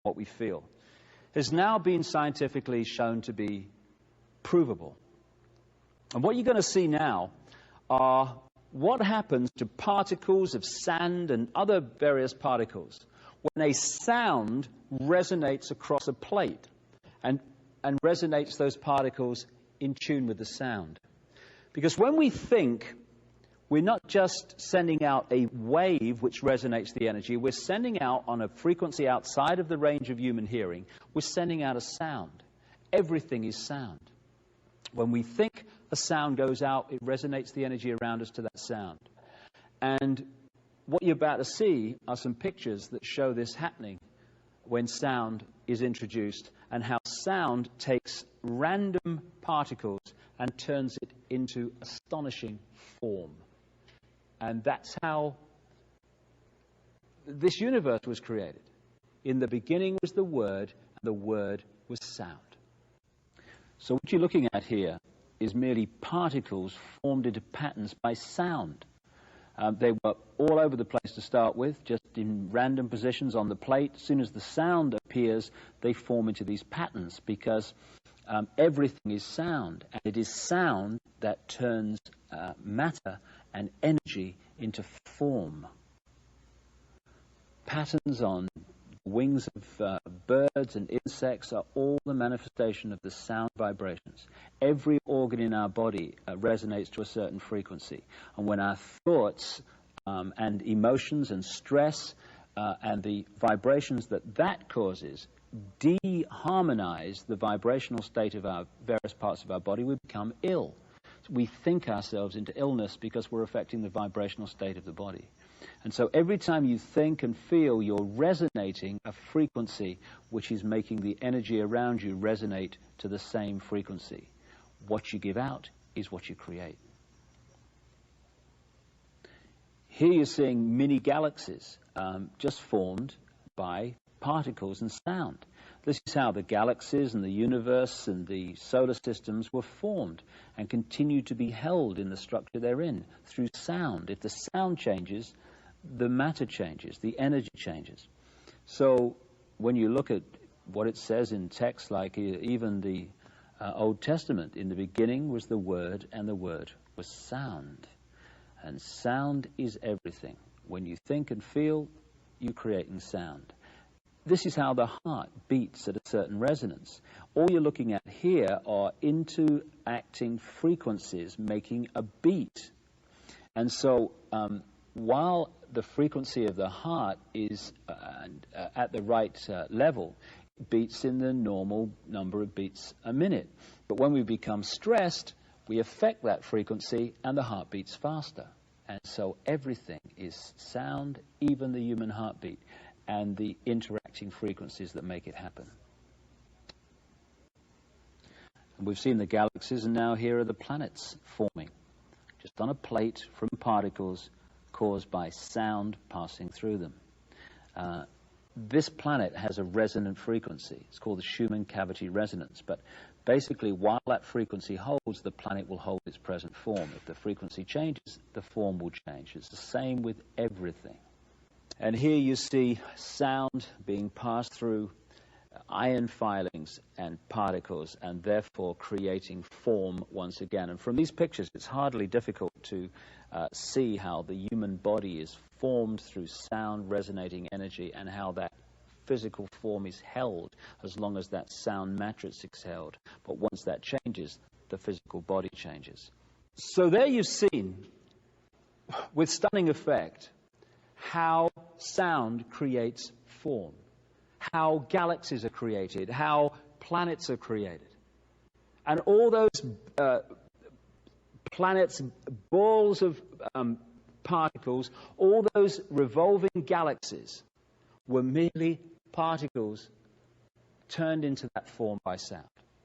what we feel, has now been scientifically shown to be provable. And what you're going to see now are what happens to particles of sand and other various particles when a sound resonates across a plate and resonates those particles in tune with the sound. Because when we think, we're not just sending out a wave which resonates the energy, we're sending out on a frequency outside of the range of human hearing, we're sending out a sound. Everything is sound. When we think, a sound goes out, it resonates the energy around us to that sound. And what you're about to see are some pictures that show this happening when sound is introduced, and how sound takes random particles and turns it into astonishing form. And that's how this universe was created. In the beginning was the Word, and the Word was sound. So what you're looking at here is merely particles formed into patterns by sound. They were all over the place to start with, just in random positions on the plate. As soon as the sound appears, they form into these patterns, because everything is sound, and it is sound that turns matter and energy into form. Patterns on wings of birds and insects are all the manifestation of the sound vibrations. Every organ in our body resonates to a certain frequency. And when our thoughts and emotions and stress and the vibrations that causes de-harmonize the vibrational state of our various parts of our body, we become ill. We think ourselves into illness because we're affecting the vibrational state of the body. And so every time you think and feel, you're resonating a frequency which is making the energy around you resonate to the same frequency. What you give out is what you create. Here you're seeing mini galaxies just formed by particles and sound. This is how the galaxies and the universe and the solar systems were formed and continue to be held in the structure they're in through sound. If the sound changes, the matter changes, the energy changes. So when you look at what it says in texts like even the Old Testament, in the beginning was the Word, and the Word was sound. And sound is everything. When you think and feel, you're creating sound. This is how the heart beats at a certain resonance. All you're looking at here are interacting frequencies making a beat. And so while the frequency of the heart is at the right level, it beats in the normal number of beats a minute. But when we become stressed, we affect that frequency and the heart beats faster. And so everything is sound, even the human heartbeat, and the interacting frequencies that make it happen. And we've seen the galaxies, and now here are the planets forming, just on a plate from particles caused by sound passing through them. This planet has a resonant frequency. It's called the Schumann cavity resonance. But basically, while that frequency holds, the planet will hold its present form. If the frequency changes, the form will change. It's the same with everything. And here you see sound being passed through ion filings and particles, and therefore creating form once again. And from these pictures, it's hardly difficult to see how the human body is formed through sound resonating energy, and how that physical form is held as long as that sound matrix is held. But once that changes, the physical body changes. So there you've seen, with stunning effect, how sound creates form, how galaxies are created, how planets are created. And all those planets, balls of particles, all those revolving galaxies were merely particles turned into that form by sound.